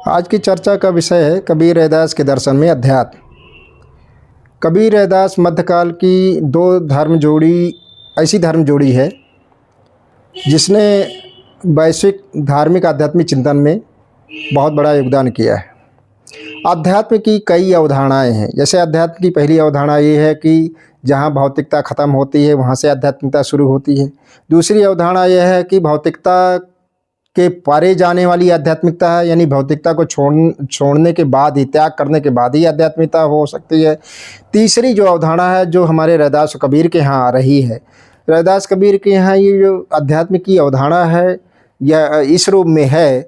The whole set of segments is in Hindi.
आज की चर्चा का विषय है कबीर रैदास के दर्शन में अध्यात्म। कबीर रैदास मध्यकाल की दो धर्म जोड़ी ऐसी धर्म जोड़ी है जिसने वैश्विक धार्मिक आध्यात्मिक चिंतन में बहुत बड़ा योगदान किया है। अध्यात्म की कई अवधारणाएं हैं। जैसे अध्यात्म की पहली अवधारणा ये है कि जहाँ भौतिकता ख़त्म होती है वहाँ से आध्यात्मिकता शुरू होती है। दूसरी अवधारणा यह है कि भौतिकता के परे जाने वाली आध्यात्मिकता है, यानी भौतिकता को छोड़ने के बाद ही, त्याग करने के बाद ही आध्यात्मिकता हो सकती है। तीसरी जो अवधारणा है जो हमारे रैदास कबीर के यहाँ आ रही है, रैदास कबीर के यहाँ ये जो अध्यात्म की अवधारणा है यह इस रूप में है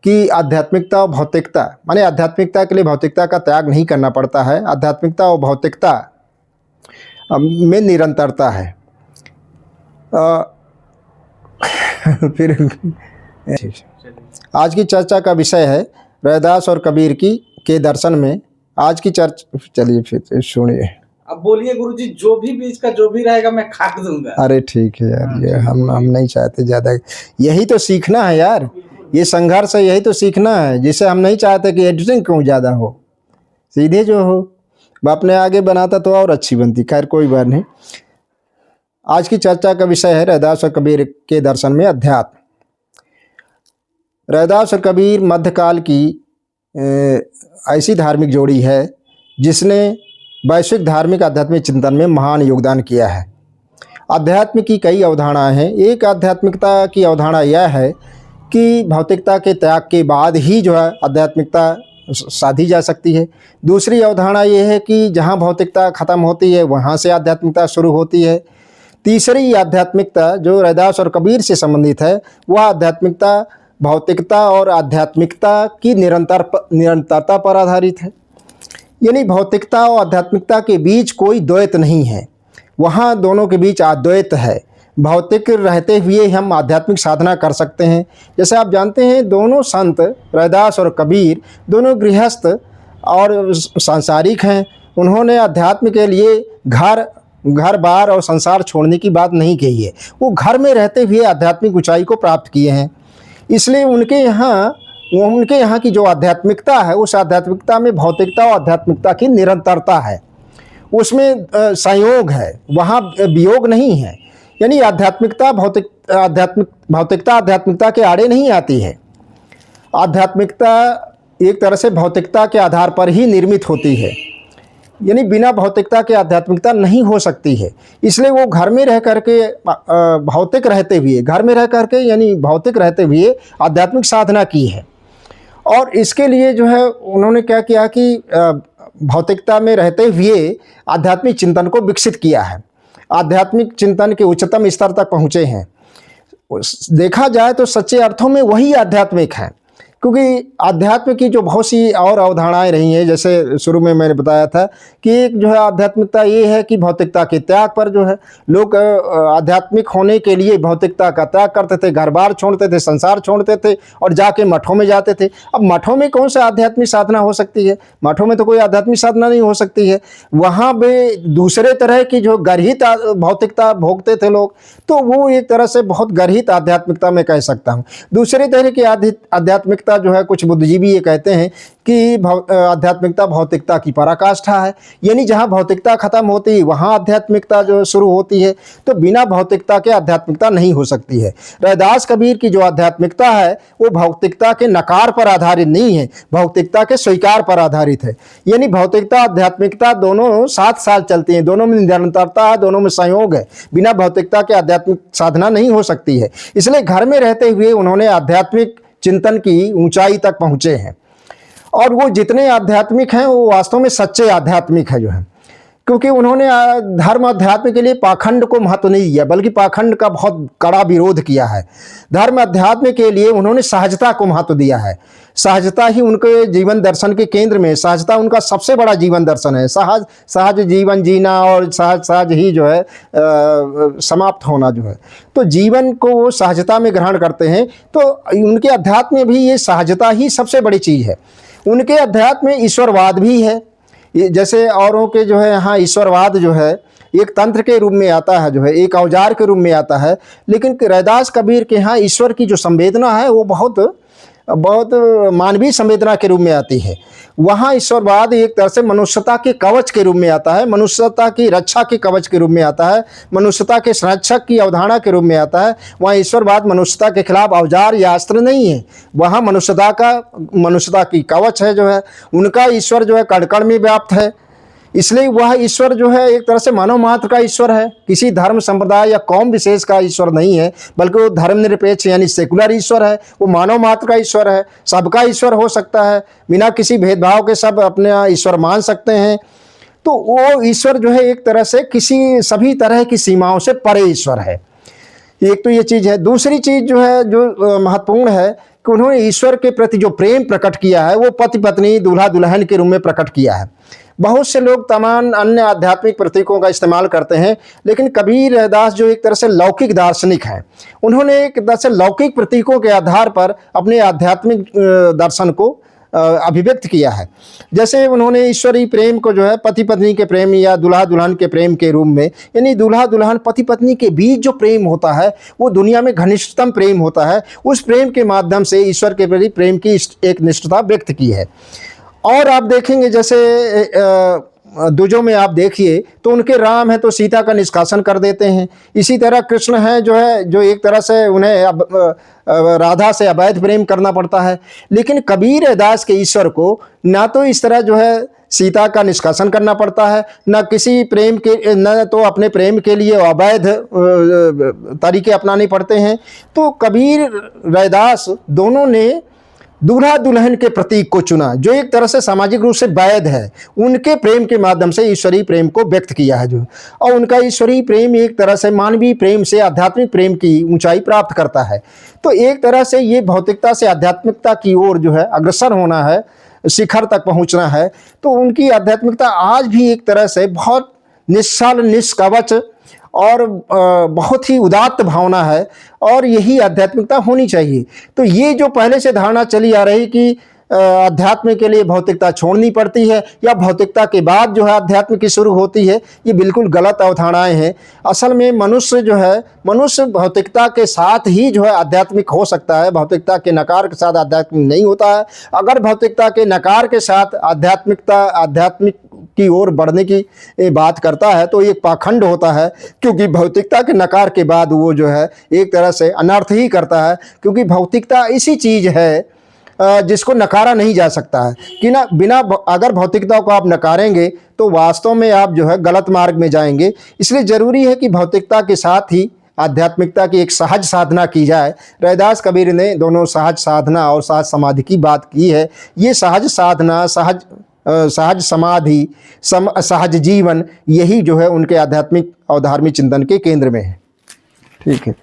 कि आध्यात्मिकता और भौतिकता, माने आध्यात्मिकता के लिए भौतिकता का त्याग नहीं करना पड़ता है। आध्यात्मिकता और भौतिकता में निरंतरता है। फिर आज की चर्चा का विषय है रैदास और कबीर के दर्शन में आज की चर्चा। चलिए फिर सुनिए। अब बोलिए गुरुजी, जो भी बीच का जो भी रहेगा मैं काट दूंगा। अरे ठीक है यार, ये हम नहीं चाहते ज़्यादा, यही तो सीखना है यार, ये संघर्ष है, यही तो सीखना है, जिसे हम नहीं चाहते कि एडिटिंग क्यों ज़्यादा हो, सीधे जो हो अपने आगे बनाता तो और अच्छी बनती। खैर कोई बात नहीं। आज की चर्चा का विषय है रैदास और कबीर के दर्शन में अध्यात्म। रैदास और कबीर मध्यकाल की ऐसी धार्मिक जोड़ी है जिसने वैश्विक धार्मिक आध्यात्मिक चिंतन में महान योगदान किया है। अध्यात्म की कई अवधारणाएं हैं। एक आध्यात्मिकता की अवधारणा यह है कि भौतिकता के त्याग के बाद ही जो है आध्यात्मिकता साधी जा सकती है। दूसरी अवधारणा ये है कि जहाँ भौतिकता ख़त्म होती है वहाँ से आध्यात्मिकता शुरू होती है। तीसरी आध्यात्मिकता जो रैदास और कबीर से संबंधित है वह आध्यात्मिकता भौतिकता और आध्यात्मिकता की निरंतरता पर आधारित है, यानी भौतिकता और आध्यात्मिकता के बीच कोई द्वैत नहीं है, वहाँ दोनों के बीच अद्वैत है। भौतिक रहते हुए हम आध्यात्मिक साधना कर सकते हैं। जैसे आप जानते हैं दोनों संत रैदास और कबीर दोनों गृहस्थ और सांसारिक हैं। उन्होंने अध्यात्म के लिए घर बार और संसार छोड़ने की बात नहीं कही है, वो घर में रहते हुए आध्यात्मिक ऊंचाई को प्राप्त किए हैं। इसलिए उनके यहाँ की जो आध्यात्मिकता है उस आध्यात्मिकता में भौतिकता और आध्यात्मिकता की निरंतरता है, उसमें संयोग है, वहाँ वियोग नहीं है। यानी आध्यात्मिकता भौतिकता आध्यात्मिकता के आड़े नहीं आती है। आध्यात्मिकता एक तरह से भौतिकता के आधार पर ही निर्मित होती है, यानी बिना भौतिकता के आध्यात्मिकता नहीं हो सकती है। इसलिए वो घर में रह करके भौतिक रहते हुए, घर में रह करके यानी भौतिक रहते हुए आध्यात्मिक साधना की है। और इसके लिए जो है उन्होंने क्या किया कि भौतिकता में रहते हुए आध्यात्मिक चिंतन को विकसित किया है, आध्यात्मिक चिंतन के उच्चतम स्तर तक पहुँचे हैं। देखा जाए तो सच्चे अर्थों में वही आध्यात्मिक है, क्योंकि अध्यात्म की जो बहुत सी और अवधारणाएं रही हैं। जैसे शुरू में मैंने बताया था कि एक जो है आध्यात्मिकता ये है कि भौतिकता के त्याग पर जो है लोग आध्यात्मिक होने के लिए भौतिकता का त्याग करते थे, घर बार छोड़ते थे, संसार छोड़ते थे और जाके मठों में जाते थे। अब मठों में कौन सा आध्यात्मिक साधना हो सकती है? मठों में तो कोई आध्यात्मिक साधना नहीं हो सकती है। वहाँ पे दूसरे तरह की जो गर्हित भौतिकता भोगते थे लोग, तो वो एक तरह से बहुत गर्हित आध्यात्मिकता में कह सकता हूँ। दूसरे तरह की आध्यात्मिकता जो है कुछ बुद्धिजीवी ये कहते हैं कि आध्यात्मिकता भौतिकता की पराकाष्ठा है, यानी जहाँ भौतिकता खत्म होती है वहाँ आध्यात्मिकता जो शुरू होती है। तो बिना भौतिकता के आध्यात्मिकता नहीं हो सकती है। रैदास कबीर की जो आध्यात्मिकता है वो भौतिकता के नकार पर आधारित नहीं है, भौतिकता के स्वीकार पर आधारित है। यानी भौतिकता आध्यात्मिकता दोनों साथ साथ चलती हैं, दोनों में निरंतरता है, दोनों में संयोग है। बिना भौतिकता के आध्यात्मिक साधना नहीं हो सकती है। इसलिए घर में रहते हुए उन्होंने आध्यात्मिक चिंतन की ऊंचाई तक पहुंचे हैं। और वो जितने आध्यात्मिक हैं वो वास्तव में सच्चे आध्यात्मिक है जो है, क्योंकि उन्होंने धर्म अध्यात्म के लिए पाखंड को महत्व नहीं दिया, बल्कि पाखंड का बहुत कड़ा विरोध किया है। धर्म अध्यात्म के लिए उन्होंने सहजता को महत्व दिया है। सहजता ही उनके जीवन दर्शन के केंद्र में, सहजता उनका सबसे बड़ा जीवन दर्शन है। सहज जीवन जीना और सहज ही जो है समाप्त होना जो है, तो जीवन को वो सहजता में ग्रहण करते हैं। तो उनके अध्यात्म में भी ये सहजता ही सबसे बड़ी चीज़ है। उनके अध्यात्म में ईश्वरवाद भी है। जैसे औरों के जो है यहाँ ईश्वरवाद जो है एक तंत्र के रूप में आता है, जो है एक औजार के रूप में आता है, लेकिन रैदास कबीर के यहाँ ईश्वर की जो संवेदना है वो बहुत बहुत मानवीय संवेदना के रूप में आती है। वहाँ ईश्वरवाद एक तरह से मनुष्यता के कवच के रूप में आता है, मनुष्यता की रक्षा के कवच के रूप में आता है, मनुष्यता के संरक्षक की अवधारणा के रूप में आता है। वहाँ ईश्वरवाद मनुष्यता के खिलाफ औजार या अस्त्र नहीं है, वहाँ मनुष्यता की कवच है जो है, उनका ईश्वर जो है कण कण में व्याप्त है। इसलिए वह ईश्वर जो है एक तरह से मानव मात्र का ईश्वर है, किसी धर्म संप्रदाय या कौम विशेष का ईश्वर नहीं है, बल्कि वो धर्मनिरपेक्ष यानी सेकुलर ईश्वर है। वो मानव मात्र का ईश्वर है, सबका ईश्वर हो सकता है, बिना किसी भेदभाव के सब अपने ईश्वर मान सकते हैं। तो वो ईश्वर जो है एक तरह से सभी तरह की सीमाओं से परे ईश्वर है। एक तो ये चीज़ है। दूसरी चीज़ जो है, जो महत्वपूर्ण है कि उन्होंने ईश्वर के प्रति जो प्रेम प्रकट किया है वो पति पत्नी दूल्हा दुल्हन के रूप में प्रकट किया है। बहुत से लोग तमाम अन्य आध्यात्मिक प्रतीकों का इस्तेमाल करते हैं, लेकिन कबीर रैदास जो एक तरह से लौकिक दार्शनिक हैं, उन्होंने एक तरह से लौकिक प्रतीकों के आधार पर अपने आध्यात्मिक दर्शन को अभिव्यक्त किया है। जैसे उन्होंने ईश्वरीय प्रेम को जो है पति पत्नी के प्रेम या दूल्हा दुल्हन के प्रेम के रूप में, यानी दूल्हा दुल्हन पति पत्नी के बीच जो प्रेम होता है वो दुनिया में घनिष्ठतम प्रेम होता है, उस प्रेम के माध्यम से ईश्वर के प्रति प्रेम की एक निष्ठता व्यक्त की है। और आप देखेंगे जैसे दुजों में आप देखिए तो उनके राम है तो सीता का निष्कासन कर देते हैं। इसी तरह कृष्ण है जो एक तरह से उन्हें राधा से अवैध प्रेम करना पड़ता है। लेकिन कबीर दास के ईश्वर को ना तो इस तरह जो है सीता का निष्कासन करना पड़ता है, न तो अपने प्रेम के लिए अवैध तरीके अपनाने पड़ते हैं। तो कबीर रैदास दोनों ने दूल्हा दुल्हन के प्रतीक को चुना जो एक तरह से सामाजिक रूप से वैध है, उनके प्रेम के माध्यम से ईश्वरीय प्रेम को व्यक्त किया है जो, और उनका ईश्वरीय प्रेम एक तरह से मानवीय प्रेम से आध्यात्मिक प्रेम की ऊंचाई प्राप्त करता है। तो एक तरह से ये भौतिकता से आध्यात्मिकता की ओर जो है अग्रसर होना है, शिखर तक पहुंचना है। तो उनकी आध्यात्मिकता आज भी एक तरह से बहुत निश्चल निष्कवच और बहुत ही उदात्त भावना है, और यही आध्यात्मिकता होनी चाहिए। तो ये जो पहले से धारणा चली आ रही कि अध्यात्म के लिए भौतिकता छोड़नी पड़ती है या भौतिकता के बाद जो है अध्यात्म की शुरू होती है, ये बिल्कुल गलत अवधारणाएं हैं। असल में मनुष्य भौतिकता के साथ ही जो है आध्यात्मिक हो सकता है, भौतिकता के नकार के साथ आध्यात्मिक नहीं होता है। अगर भौतिकता के नकार के साथ आध्यात्मिक की ओर बढ़ने की बात करता है तो एक पाखंड होता है, क्योंकि भौतिकता के नकार के बाद वो जो है एक तरह से अनर्थ ही करता है। क्योंकि भौतिकता ऐसी चीज़ है जिसको नकारा नहीं जा सकता है कि ना, अगर भौतिकता को आप नकारेंगे तो वास्तव में आप जो है गलत मार्ग में जाएंगे। इसलिए ज़रूरी है कि भौतिकता के साथ ही आध्यात्मिकता की एक सहज साधना की जाए। रैदास कबीर ने दोनों सहज साधना और सहज समाधि की बात की है। ये सहज साधना, सहज समाधि, सहज जीवन, यही जो है उनके आध्यात्मिक और धार्मिक चिंतन के केंद्र में है। ठीक है।